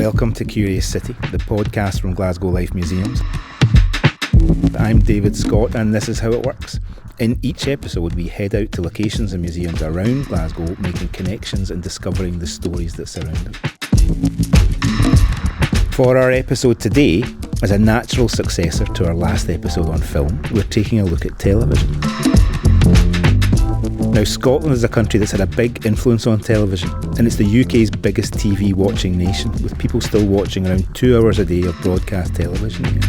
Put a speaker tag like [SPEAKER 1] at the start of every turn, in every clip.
[SPEAKER 1] Welcome to Curious City, the podcast from Glasgow Life Museums. I'm David Scott and this is how it works. In each episode we head out to locations and museums around Glasgow, making connections and discovering the stories that surround it. For our episode today, as a natural successor to our last episode on film, we're taking a look at television. Now, Scotland is a country that's had a big influence on television, and it's the UK's biggest TV watching nation, with people still watching around 2 hours a day of broadcast television here.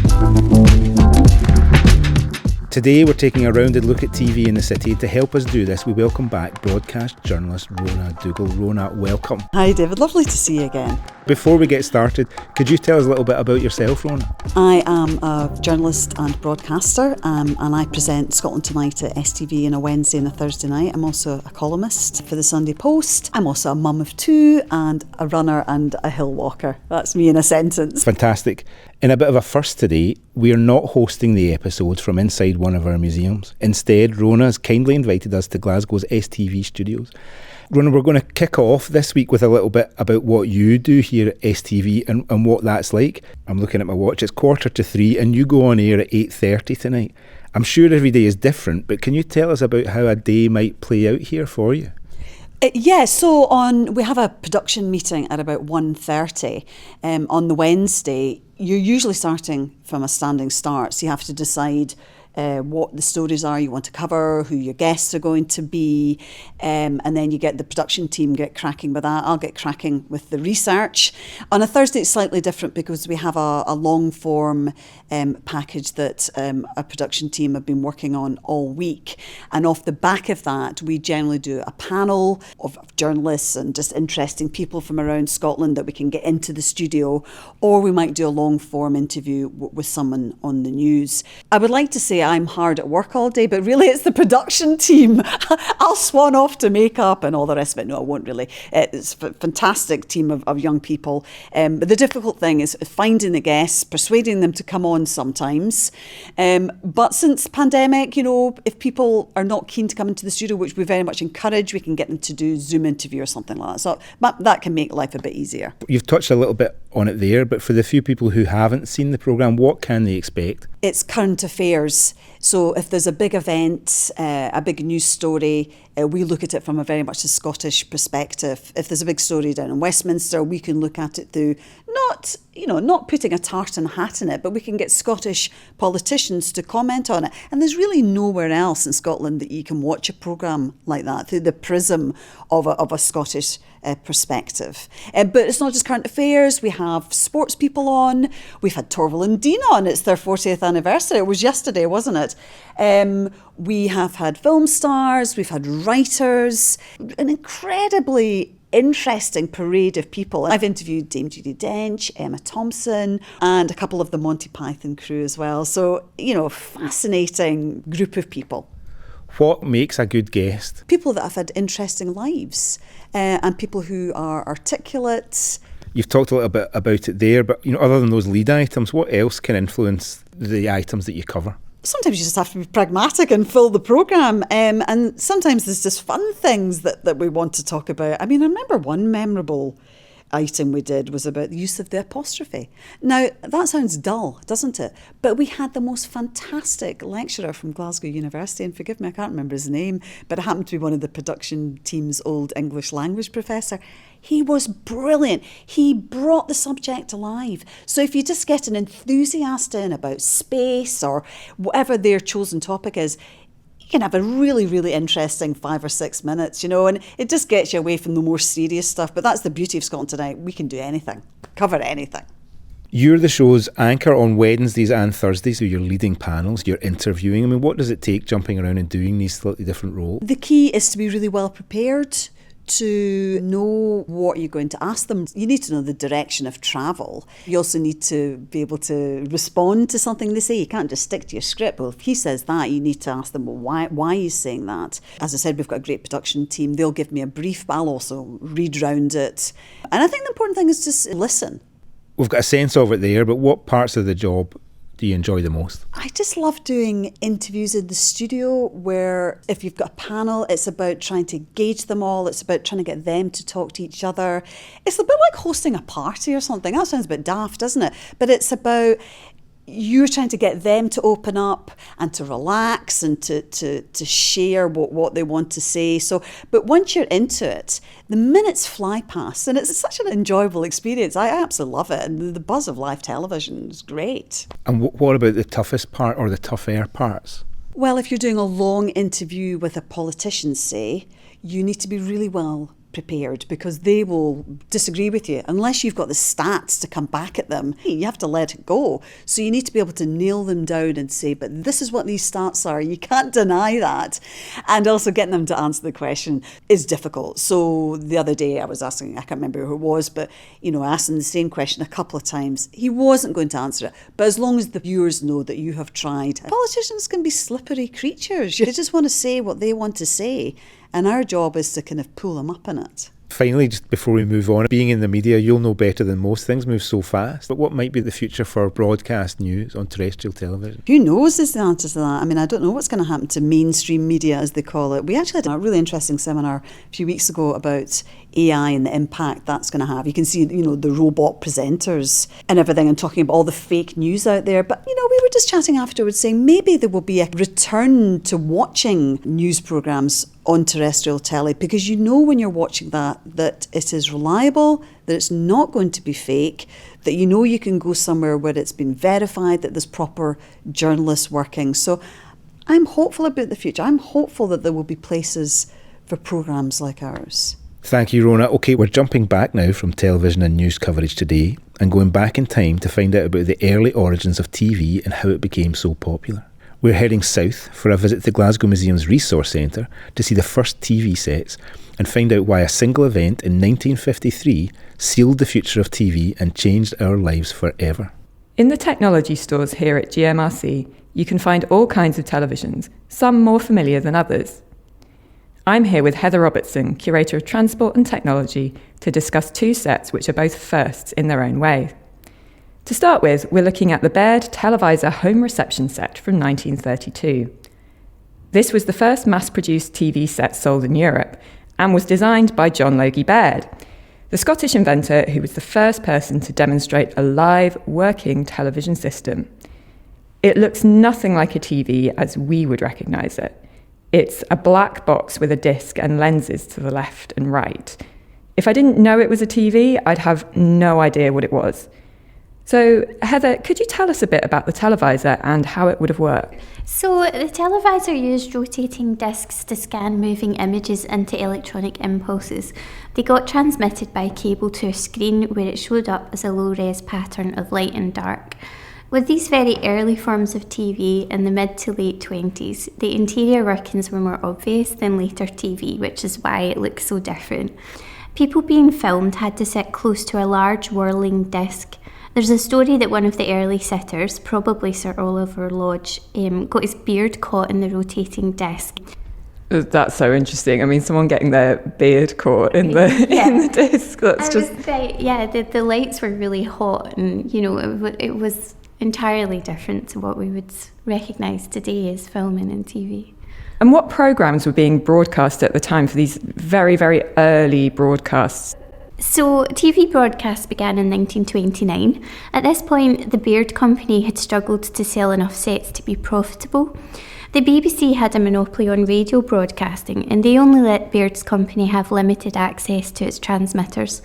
[SPEAKER 1] Today we're taking a rounded look at TV in the city. To help us do this, we welcome back broadcast journalist Rona Dougall. Rona, welcome.
[SPEAKER 2] Hi David, lovely to see you again.
[SPEAKER 1] Before we get started, could you tell us a little bit about yourself, Rona?
[SPEAKER 2] I am a journalist and broadcaster, and I present Scotland Tonight at STV on a Wednesday and a Thursday night. I'm also a columnist for the Sunday Post. I'm also a mum of two and a runner and a hill walker. That's me in a sentence.
[SPEAKER 1] Fantastic. In a bit of a first today, we are not hosting the episodes from inside one of our museums. Instead, Rona has kindly invited us to Glasgow's STV studios. Rona, we're going to kick off this week with a little bit about what you do here at STV and what that's like. I'm looking at my watch, it's 2:45 and you go on air at 8:30 tonight. I'm sure every day is different, but can you tell us about how a day might play out here for you?
[SPEAKER 2] We have a production meeting at about 1:30 on the Wednesday. You're usually starting from a standing start, so you have to decide what the stories are you want to cover, who your guests are going to be, and then you get the production team get cracking with that. I'll get cracking with the research. On a Thursday it's slightly different because we have a long form package that a production team have been working on all week, and off the back of that we generally do a panel of journalists and just interesting people from around Scotland that we can get into the studio, or we might do a long form interview with someone on the news. I would like to say I'm hard at work all day, but really it's the production team. I'll swan off to makeup and all the rest of it. No, I won't really. It's a fantastic team of young people. But the difficult thing is finding the guests, persuading them to come on sometimes. But since pandemic, if people are not keen to come into the studio, which we very much encourage, we can get them to do Zoom interview or something like that. So that can make life a bit easier.
[SPEAKER 1] You've touched a little bit on it there, but for the few people who haven't seen the programme, what can they expect?
[SPEAKER 2] It's current affairs. So if there's a big event, a big news story, we look at it from a very much a Scottish perspective. If there's a big story down in Westminster, we can look at it through not putting a tartan hat in it, but we can get Scottish politicians to comment on it. And there's really nowhere else in Scotland that you can watch a programme like that through the prism of a Scottish perspective. But it's not just current affairs. We have sports people on. We've had Torval and Dean on. It's their 40th anniversary. It was yesterday, wasn't it? We have had film stars. We've had writers. An incredibly interesting parade of people. I've interviewed Dame Judi Dench, Emma Thompson, and a couple of the Monty Python crew as well. So, fascinating group of people.
[SPEAKER 1] What makes a good guest?
[SPEAKER 2] People that have had interesting lives and people who are articulate. You've
[SPEAKER 1] talked a little bit about it there, but other than those lead items, what else can influence the items that you cover?
[SPEAKER 2] Sometimes you just have to be pragmatic and fill the programme, and sometimes there's just fun things that we want to talk about. I remember one memorable item we did was about the use of the apostrophe. Now, that sounds dull, doesn't it? But we had the most fantastic lecturer from Glasgow University, and forgive me, I can't remember his name, but it happened to be one of the production team's old English language professor. He was brilliant. He brought the subject alive. So if you just get an enthusiast in about space or whatever their chosen topic is, you can have a really, really interesting 5 or 6 minutes, and it just gets you away from the more serious stuff. But that's the beauty of Scotland Tonight. We can do anything, cover anything.
[SPEAKER 1] You're the show's anchor on Wednesdays and Thursdays, so you're leading panels, you're interviewing. What does it take jumping around and doing these slightly different roles?
[SPEAKER 2] The key is to be really well prepared, to know what you're going to ask them. You need to know the direction of travel. You also need to be able to respond to something they say. You can't just stick to your script. Well, if he says that, you need to ask them, well, why he's saying that. As I said, we've got a great production team. They'll give me a brief, but I'll also read round it. And I think the important thing is just listen.
[SPEAKER 1] We've got a sense of it there, but what parts of the job do you enjoy the most?
[SPEAKER 2] I just love doing interviews in the studio where if you've got a panel, it's about trying to engage them all. It's about trying to get them to talk to each other. It's a bit like hosting a party or something. That sounds a bit daft, doesn't it? But it's about you're trying to get them to open up and to relax and to share what they want to say. So, but once you're into it, the minutes fly past and it's such an enjoyable experience. I absolutely love it. And the buzz of live television is great.
[SPEAKER 1] And what about the toughest part or the tougher parts?
[SPEAKER 2] Well, if you're doing a long interview with a politician, say, you need to be really well prepared because they will disagree with you unless you've got the stats to come back at them. You have to let it go. So you need to be able to nail them down and say, but this is what these stats are. You can't deny that. And also getting them to answer the question is difficult. So the other day I was asking, I can't remember who it was, but I asked him the same question a couple of times. He wasn't going to answer it. But as long as the viewers know that you have tried, politicians can be slippery creatures. You just want to say what they want to say. And our job is to kind of pull them up in it.
[SPEAKER 1] Finally, just before we move on, being in the media, you'll know better than most. Things move so fast. But what might be the future for broadcast news on terrestrial television?
[SPEAKER 2] Who knows is the answer to that. I mean, I don't know what's going to happen to mainstream media, as they call it. We actually had a really interesting seminar a few weeks ago about AI and the impact that's going to have. You can see, the robot presenters and everything and talking about all the fake news out there. But, we were just chatting afterwards saying maybe there will be a return to watching news programmes on terrestrial telly because when you're watching that it is reliable, that it's not going to be fake, that you can go somewhere where it's been verified, that there's proper journalists working. So I'm hopeful about the future. I'm hopeful that there will be places for programmes like ours.
[SPEAKER 1] Thank you, Rona. OK, we're jumping back now from television and news coverage today and going back in time to find out about the early origins of TV and how it became so popular. We're heading south for a visit to Glasgow Museums Resource Centre to see the first TV sets and find out why a single event in 1953 sealed the future of TV and changed our lives forever.
[SPEAKER 3] In the technology stores here at GMRC, you can find all kinds of televisions, some more familiar than others. I'm here with Heather Robertson, Curator of Transport and Technology, to discuss two sets which are both firsts in their own way. To start with, we're looking at the Baird Televisor home reception set from 1932. This was the first mass-produced TV set sold in Europe and was designed by John Logie Baird, the Scottish inventor who was the first person to demonstrate a live, working television system. It looks nothing like a TV as we would recognise it. It's a black box with a disc and lenses to the left and right. If I didn't know it was a TV, I'd have no idea what it was. So, Heather, could you tell us a bit about the televisor and how it would have worked?
[SPEAKER 4] So, the televisor used rotating discs to scan moving images into electronic impulses. They got transmitted by cable to a screen where it showed up as a low-res pattern of light and dark. With these very early forms of TV in the mid to late 20s, the interior workings were more obvious than later TV, which is why it looks so different. People being filmed had to sit close to a large whirling disc. There's a story that one of the early sitters, probably Sir Oliver Lodge, got his beard caught in the rotating disc.
[SPEAKER 3] That's so interesting. I mean, someone getting their beard caught in the in the disc. That's
[SPEAKER 4] the lights were really hot, and it was entirely different to what we would recognise today as filming and TV.
[SPEAKER 3] And what programmes were being broadcast at the time for these very, very early broadcasts?
[SPEAKER 4] So TV broadcasts began in 1929. At this point, the Baird Company had struggled to sell enough sets to be profitable. The BBC had a monopoly on radio broadcasting, and they only let Baird's company have limited access to its transmitters.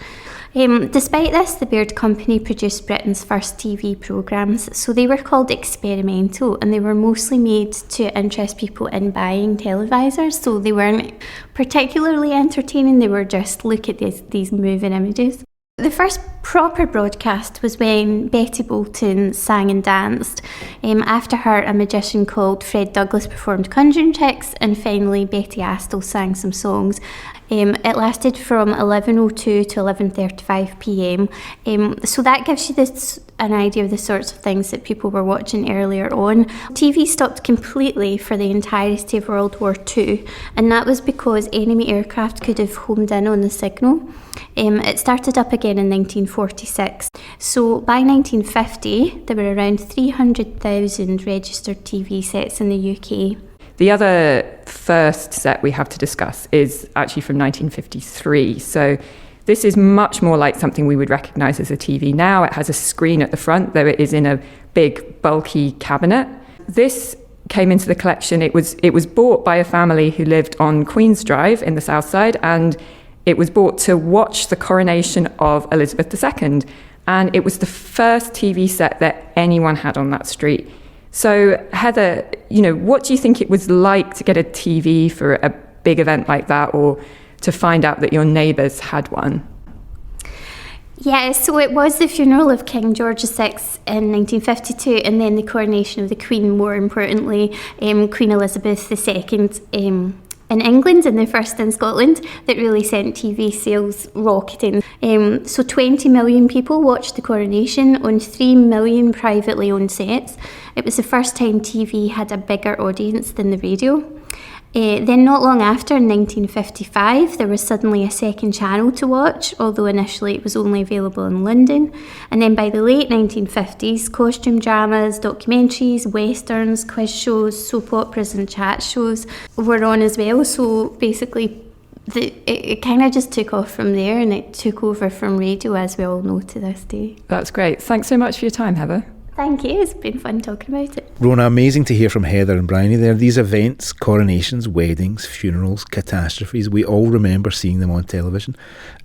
[SPEAKER 4] Despite this, the Baird Company produced Britain's first TV programmes, so they were called experimental, and they were mostly made to interest people in buying televisors, so they weren't particularly entertaining, they were just look at these moving images. The first proper broadcast was when Betty Bolton sang and danced. After her, a magician called Fred Douglas performed conjuring tricks, and finally Betty Astle sang some songs. It lasted from 11:02 to 11:35 p.m. So that gives you an idea of the sorts of things that people were watching earlier on. TV stopped completely for the entirety of World War II, and that was because enemy aircraft could have homed in on the signal. It started up again in 1940 1946. So by 1950, there were around 300,000 registered TV sets in the UK.
[SPEAKER 3] The other first set we have to discuss is actually from 1953. So this is much more like something we would recognise as a TV now. It has a screen at the front, though it is in a big, bulky cabinet. This came into the collection. It was bought by a family who lived on Queen's Drive in the South Side, and it was bought to watch the coronation of Elizabeth II. And it was the first TV set that anyone had on that street. So, Heather, what do you think it was like to get a TV for a big event like that, or to find out that your neighbours had one?
[SPEAKER 4] Yeah, so it was the funeral of King George VI in 1952, and then the coronation of the Queen, more importantly, Queen Elizabeth II in England and the first in Scotland, that really sent TV sales rocketing. So 20 million people watched the coronation on 3 million privately owned sets. It was the first time TV had a bigger audience than the radio. Then not long after, in 1955, there was suddenly a second channel to watch, although initially it was only available in London. And then by the late 1950s, costume dramas, documentaries, westerns, quiz shows, soap operas and chat shows were on as well. So basically, it kind of just took off from there, and it took over from radio, as we all know to this day.
[SPEAKER 3] That's great. Thanks so much for your time, Heather.
[SPEAKER 4] Thank you, it's been fun talking about it.
[SPEAKER 1] Rona, amazing to hear from Heather and Bryony there. These events, coronations, weddings, funerals, catastrophes, we all remember seeing them on television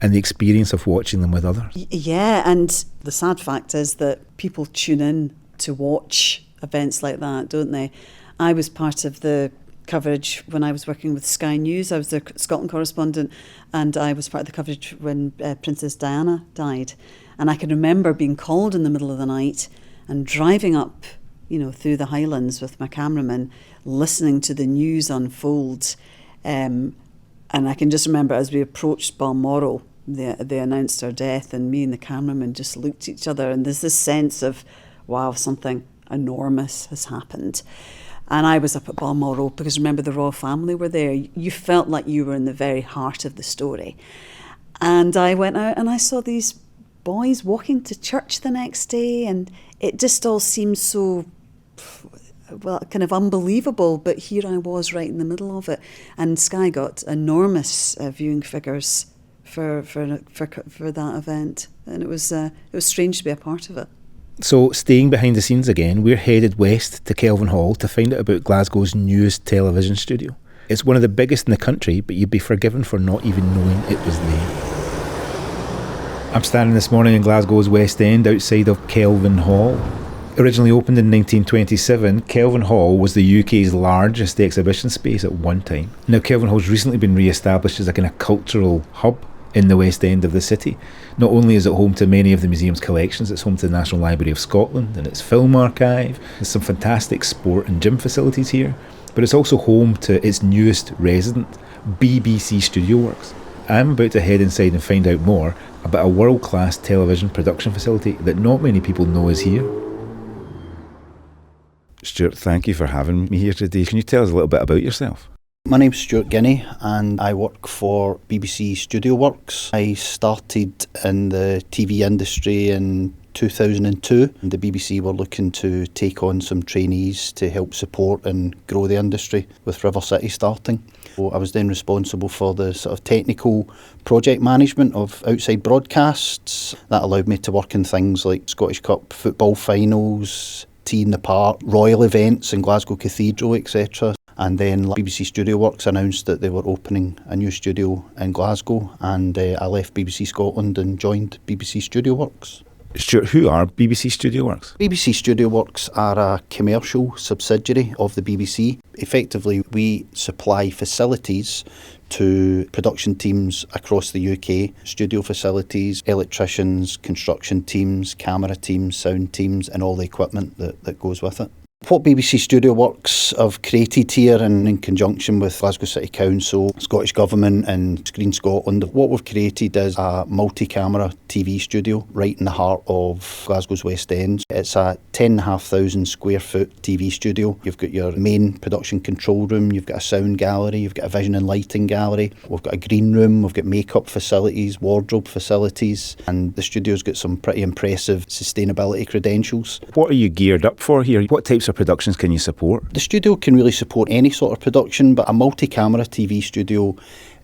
[SPEAKER 1] and the experience of watching them with others.
[SPEAKER 2] Yeah, and the sad fact is that people tune in to watch events like that, don't they? I was part of the coverage when I was working with Sky News. I was the Scotland correspondent, and I was part of the coverage when Princess Diana died. And I can remember being called in the middle of the night and driving up, through the Highlands with my cameraman, listening to the news unfold. And I can just remember as we approached Balmoral, they announced her death, and me and the cameraman just looked at each other, and there's this sense of, wow, something enormous has happened. And I was up at Balmoral because, remember, the royal family were there. You felt like you were in the very heart of the story. And I went out and I saw these boys walking to church the next day, and it just all seemed so, kind of unbelievable. But here I was right in the middle of it, and Sky got enormous viewing figures for that event, and it was strange to be a part of it.
[SPEAKER 1] So, staying behind the scenes again, we're headed west to Kelvin Hall to find out about Glasgow's newest television studio. It's one of the biggest in the country, but you'd be forgiven for not even knowing it was there. I'm standing this morning in Glasgow's West End outside of Kelvin Hall. Originally opened in 1927, Kelvin Hall was the UK's largest exhibition space at one time. Now, Kelvin Hall's recently been re-established as a kind of cultural hub in the West End of the city. Not only is it home to many of the museum's collections, it's home to the National Library of Scotland and its film archive. There's some fantastic sport and gym facilities here, but it's also home to its newest resident, BBC Studio Works. I'm about to head inside and find out more about a world-class television production facility that not many people know is here. Stuart, thank you for having me here today. Can you tell us a little bit about yourself?
[SPEAKER 5] My name's Stuart Guinea and I work for BBC Studio Works. I started in the TV industry in 2002. The BBC were looking to take on some trainees to help support and grow the industry, with River City starting. So I was then responsible for the sort of technical project management of outside broadcasts. That allowed me to work in things like Scottish Cup football finals, Tea in the Park, royal events in Glasgow Cathedral, etc. And then BBC Studio Works announced that they were opening a new studio in Glasgow, and I left BBC Scotland and joined BBC Studio Works.
[SPEAKER 1] Stuart, who are BBC Studio Works?
[SPEAKER 5] BBC Studio Works are a commercial subsidiary of the BBC. Effectively, we supply facilities to production teams across the UK, studio facilities, electricians, construction teams, camera teams, sound teams, and all the equipment that goes with it. What BBC Studio Works have created here and in conjunction with Glasgow City Council, Scottish Government and Screen Scotland, what we've created is a multi-camera TV studio right in the heart of Glasgow's West End. It's a 10,500 square foot TV studio. You've got your main production control room, you've got a sound gallery, you've got a vision and lighting gallery, we've got a green room, we've got makeup facilities, wardrobe facilities, and the studio's got some pretty impressive sustainability credentials.
[SPEAKER 1] What are you geared up for here? What types of productions can you support?
[SPEAKER 5] The studio can really support any sort of production, but a multi-camera TV studio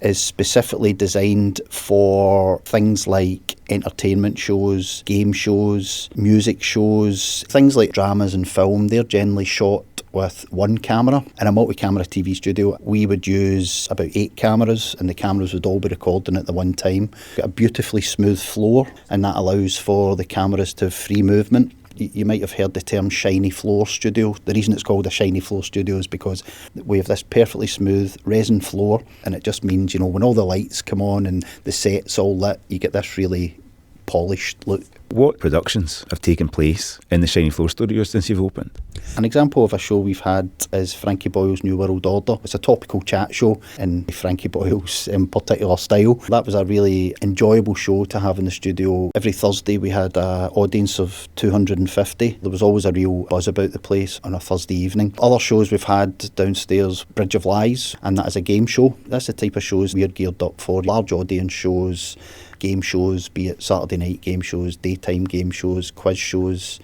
[SPEAKER 5] is specifically designed for things like entertainment shows, game shows, music shows, things like dramas and film. They're generally shot with one camera. In a multi-camera TV studio, we would use about 8 cameras, and the cameras would all be recording at the one time. Got a beautifully smooth floor, and that allows for the cameras to have free movement. You might have heard the term shiny floor studio. The reason it's called a shiny floor studio is because we have this perfectly smooth resin floor, and it just means, when all the lights come on and the set's all lit, you get this really polished look.
[SPEAKER 1] What productions have taken place in the Shiny Floor Studio since you've opened?
[SPEAKER 5] An example of a show we've had is Frankie Boyle's New World Order. It's a topical chat show in Frankie Boyle's particular style. That was a really enjoyable show to have in the studio. Every Thursday we had an audience of 250. There was always a real buzz about the place on a Thursday evening. Other shows we've had downstairs, Bridge of Lies, and that is a game show. That's the type of shows we're geared up for. Large audience shows, game shows, be it Saturday night game shows, daytime game shows, quiz shows.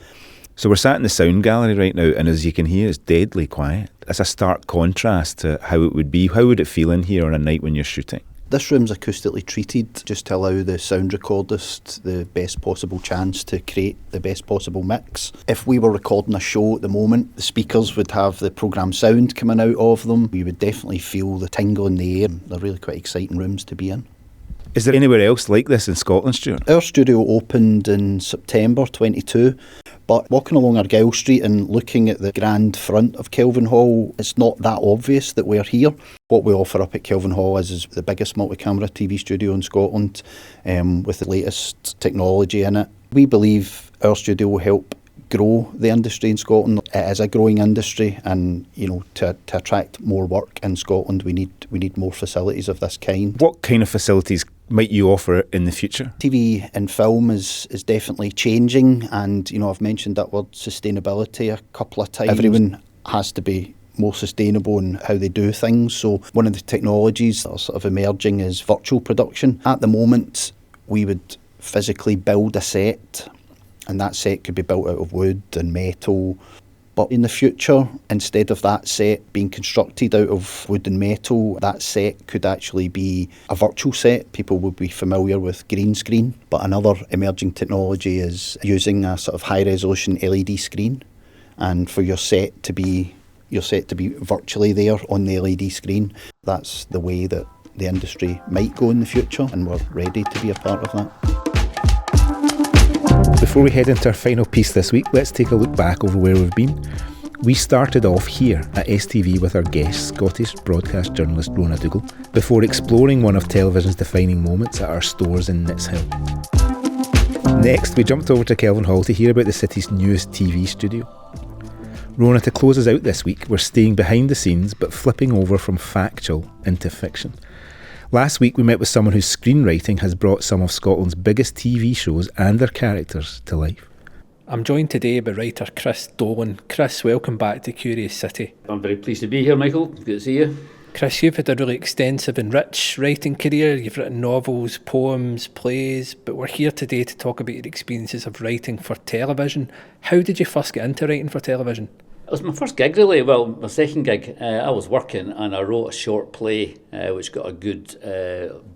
[SPEAKER 1] So we're sat in the sound gallery right now, and as you can hear, it's deadly quiet. It's a stark contrast to how it would be. How would it feel in here on a night when you're shooting?
[SPEAKER 5] This room's acoustically treated just to allow the sound recordist the best possible chance to create the best possible mix. If we were recording a show at the moment, the speakers would have the programme sound coming out of them. We would definitely feel the tingle in the air. They're really quite exciting rooms to be in.
[SPEAKER 1] Is there anywhere else like this in Scotland, Stuart?
[SPEAKER 5] Our studio opened in September 22, but walking along Argyll Street and looking at the grand front of Kelvin Hall, it's not that obvious that we're here. What we offer up at Kelvin Hall is the biggest multi-camera TV studio in Scotland, with the latest technology in it. We believe our studio will help grow the industry in Scotland. It is a growing industry, and to attract more work in Scotland, we need more facilities of this kind.
[SPEAKER 1] What kind of facilities might you offer in the future?
[SPEAKER 5] TV and film is definitely changing, and I've mentioned that word sustainability a couple of times. Everyone has to be more sustainable in how they do things. So one of the technologies that are sort of emerging is virtual production. At the moment, we would physically build a set, and that set could be built out of wood and metal. But in the future, instead of that set being constructed out of wood and metal, that set could actually be a virtual set. People will be familiar with green screen. But another emerging technology is using a sort of high-resolution LED screen, and for your set to be virtually there on the LED screen. That's the way that the industry might go in the future, and we're ready to be a part of that.
[SPEAKER 1] Before we head into our final piece this week, let's take a look back over where we've been. We started off here at STV with our guest, Scottish broadcast journalist Rona Dougall, before exploring one of television's defining moments at our stores in Nitshill. Next, we jumped over to Kelvin Hall to hear about the city's newest TV studio. Rona, to close us out this week, we're staying behind the scenes but flipping over from factual into fiction. Last week we met with someone whose screenwriting has brought some of Scotland's biggest TV shows and their characters to life.
[SPEAKER 6] I'm joined today by writer Chris Dolan. Chris, welcome back to Curious City.
[SPEAKER 7] I'm very pleased to be here, Michael. Good to see you.
[SPEAKER 6] Chris, you've had a really extensive and rich writing career. You've written novels, poems, plays, but we're here today to talk about your experiences of writing for television. How did you first get into writing for television?
[SPEAKER 7] It was my first gig, really. Well, my second gig. I was working and I wrote a short play which got a good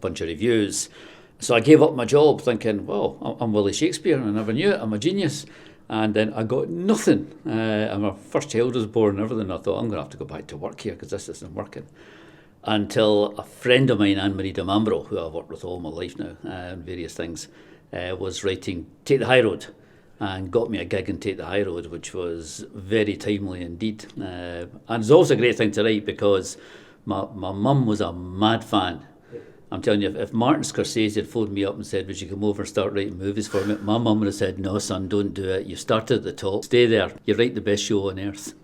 [SPEAKER 7] bunch of reviews. So I gave up my job thinking, well, I'm Willie Shakespeare. I never knew it. I'm a genius. And then I got nothing. And my first child was born and everything. I thought, I'm going to have to go back to work here because this isn't working. Until a friend of mine, Anne-Marie de Mambro, who I've worked with all my life now, and various things, was writing Take the High Road, and got me a gig in Take the High Road, which was very timely indeed. And it's also a great thing to write because my mum was a mad fan. I'm telling you, if Martin Scorsese had phoned me up and said, would you come over and start writing movies for me, my mum would have said, no son, don't do it. You started at the top, stay there, you write the best show on earth.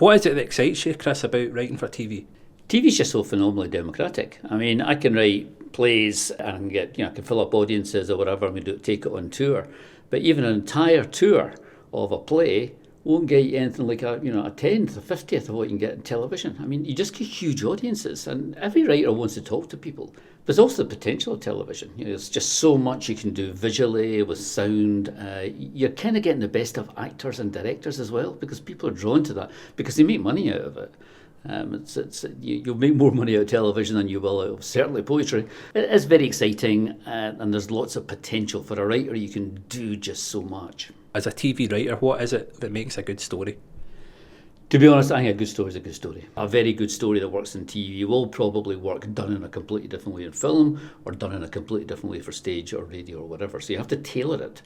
[SPEAKER 6] What is it that excites you, Chris, about writing for TV?
[SPEAKER 7] TV's just so phenomenally democratic. I mean, I can write plays and I can get, I can fill up audiences or whatever, and we take it on tour. But even an entire tour of a play won't get you anything like a 10th or 50th of what you can get in television. I mean, you just get huge audiences, and every writer wants to talk to people. There's also the potential of television. There's just so much you can do visually, with sound. You're kind of getting the best of actors and directors as well, because people are drawn to that, because they make money out of it. You'll make more money out of television than you will out of certainly poetry. It is very exciting, and there's lots of potential. For a writer, you can do just so much.
[SPEAKER 6] As a TV writer, what is it that makes a good story?
[SPEAKER 7] To be honest, I think a good story is a good story. A very good story that works in TV will probably work done in a completely different way in film, or done in a completely different way for stage or radio or whatever. So you have to tailor it.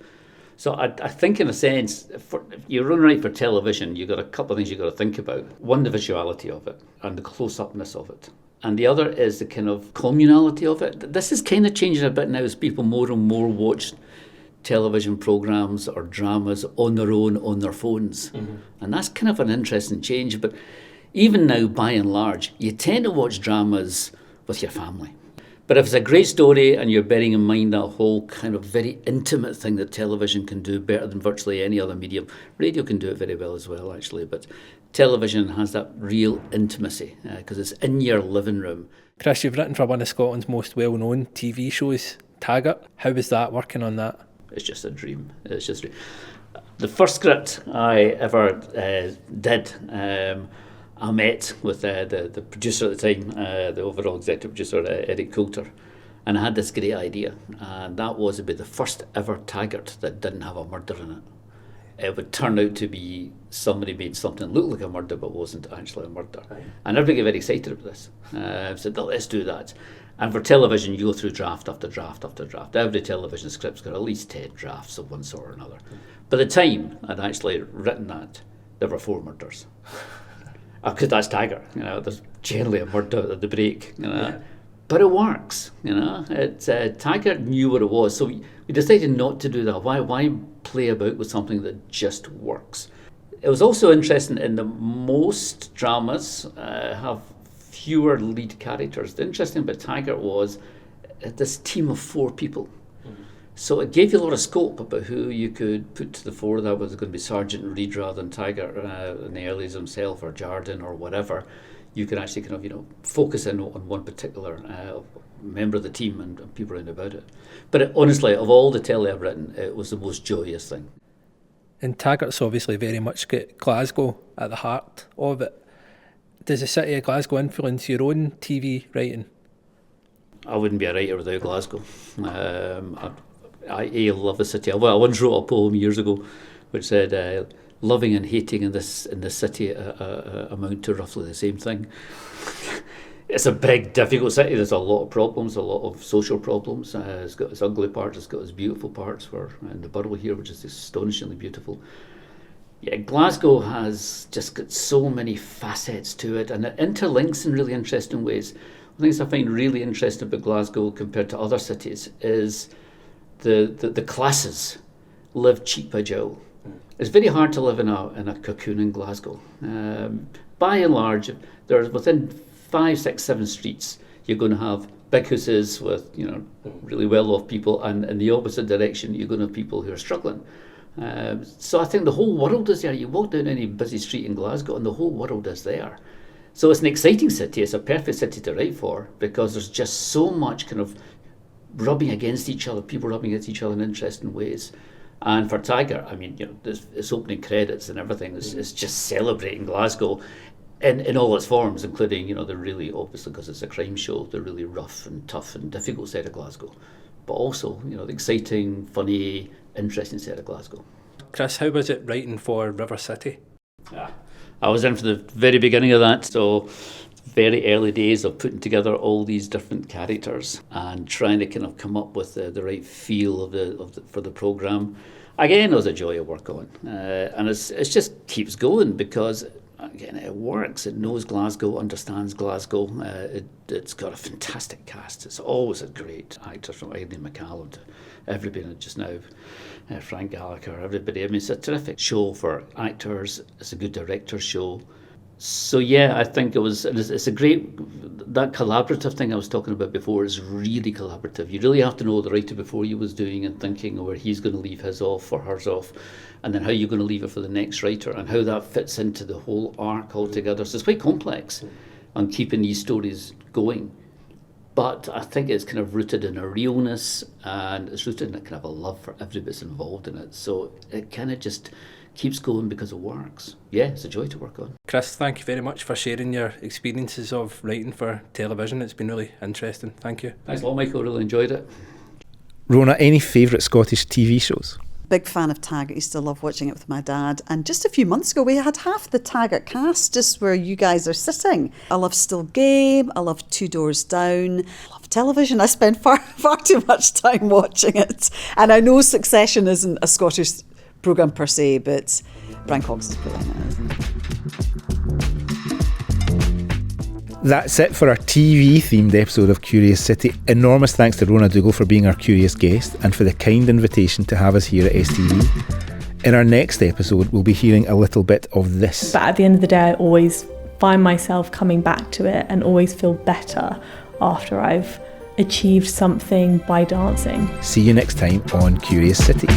[SPEAKER 7] So I think, in a sense, if you run right for television, you've got a couple of things you've got to think about. One, the visuality of it and the close-upness of it. And the other is the kind of communality of it. This is kind of changing a bit now as people more and more watch television programmes or dramas on their own, on their phones. Mm-hmm. And that's kind of an interesting change. But even now, by and large, you tend to watch dramas with your family. But if it's a great story and you're bearing in mind that whole kind of very intimate thing that television can do better than virtually any other medium, radio can do it very well as well, actually. But television has that real intimacy because it's in your living room.
[SPEAKER 6] Chris, you've written for one of Scotland's most well-known TV shows, Taggart. How was that, working on that?
[SPEAKER 7] It's just a dream. It's just the first script I ever did. I met with the producer at the time, the overall executive producer, Eric Coulter, and I had this great idea, and that was to be the first ever Taggart that didn't have a murder in it. It would turn out to be somebody made something look like a murder but wasn't actually a murder. Right. And everybody got very excited about this. Said, oh, let's do that. And for television, you go through draft after draft after draft. Every television script's got at least 10 drafts of one sort or another. By the time I'd actually written that, there were 4 murders. Because that's Taggart, there's generally a murder at the break, Yeah. But it works, Taggart knew what it was, so we decided not to do that. Why play about with something that just works? It was also interesting in that most dramas have fewer lead characters. The interesting about Taggart was this team of 4 people. So it gave you a lot of scope about who you could put to the fore. That was going to be Sergeant Reed rather than Taggart in the earlies himself, or Jardine or whatever. You could actually kind of focus in on one particular member of the team and people around about it. But honestly, of all the telly I've written, it was the most joyous thing.
[SPEAKER 6] And Taggart's obviously very much got Glasgow at the heart of it. Does the city of Glasgow influence your own TV writing?
[SPEAKER 7] I wouldn't be a writer without Glasgow. I love the city. Well, I once wrote a poem years ago which said, loving and hating in this city amount to roughly the same thing. It's a big, difficult city. There's a lot of problems, a lot of social problems. It's got its ugly parts, it's got its beautiful parts. We're in the borough here, which is astonishingly beautiful. Yeah, Glasgow has just got so many facets to it, and it interlinks in really interesting ways. One of the things I find really interesting about Glasgow compared to other cities is the classes live cheek by jowl. It's very hard to live in a cocoon in Glasgow. By and large, there's within 5, 6, 7 streets, you're going to have big houses with really well-off people, and in the opposite direction, you're going to have people who are struggling. So I think the whole world is there. You walk down any busy street in Glasgow, and the whole world is there. So it's an exciting city. It's a perfect city to write for because there's just so much kind of rubbing against each other, people rubbing against each other in interesting ways. And for Taggart, I mean, its opening credits and everything is just celebrating Glasgow in all its forms, including, the really, obviously because it's a crime show, the really rough and tough and difficult side of Glasgow. But also, the exciting, funny, interesting side of Glasgow.
[SPEAKER 6] Chris, how was it writing for River City?
[SPEAKER 7] I was in for the very beginning of that, so very early days of putting together all these different characters and trying to kind of come up with the right feel for the programme. Again, it was a joy to work on, and it just keeps going because, again, it works. It knows Glasgow, understands Glasgow. It's got a fantastic cast. It's always a great actors from Aidan McCallum to everybody just now, Frank Gallagher, everybody. I mean, it's a terrific show for actors. It's a good director's show. So yeah, I think it's a great, that collaborative thing I was talking about before is really collaborative. You really have to know the writer before you was doing and thinking where he's going to leave his off or hers off, and then how you're going to leave it for the next writer and how that fits into the whole arc altogether. So it's quite complex on keeping these stories going. But I think it's kind of rooted in a realness, and it's rooted in a kind of a love for everybody that's involved in it. So it kind of just keeps going because it works. Yeah, it's a joy to work on.
[SPEAKER 6] Chris, thank you very much for sharing your experiences of writing for television. It's been really interesting. Thank you.
[SPEAKER 7] Thanks a lot, Michael. Really enjoyed it.
[SPEAKER 1] Rona, any favourite Scottish TV shows?
[SPEAKER 2] Big fan of Taggart. Used to love watching it with my dad. And just a few months ago, we had half the Taggart cast just where you guys are sitting. I love Still Game. I love Two Doors Down. I love television. I spend far too much time watching it. And I know Succession isn't a Scottish programme per se, but Brian Cox is brilliant.
[SPEAKER 1] That's it for our TV-themed episode of Curious City. Enormous thanks to Rona Dougall for being our curious guest and for the kind invitation to have us here at STV. In our next episode, we'll be hearing a little bit of this.
[SPEAKER 8] But at the end of the day, I always find myself coming back to it and always feel better after I've achieved something by dancing.
[SPEAKER 1] See you next time on Curious City.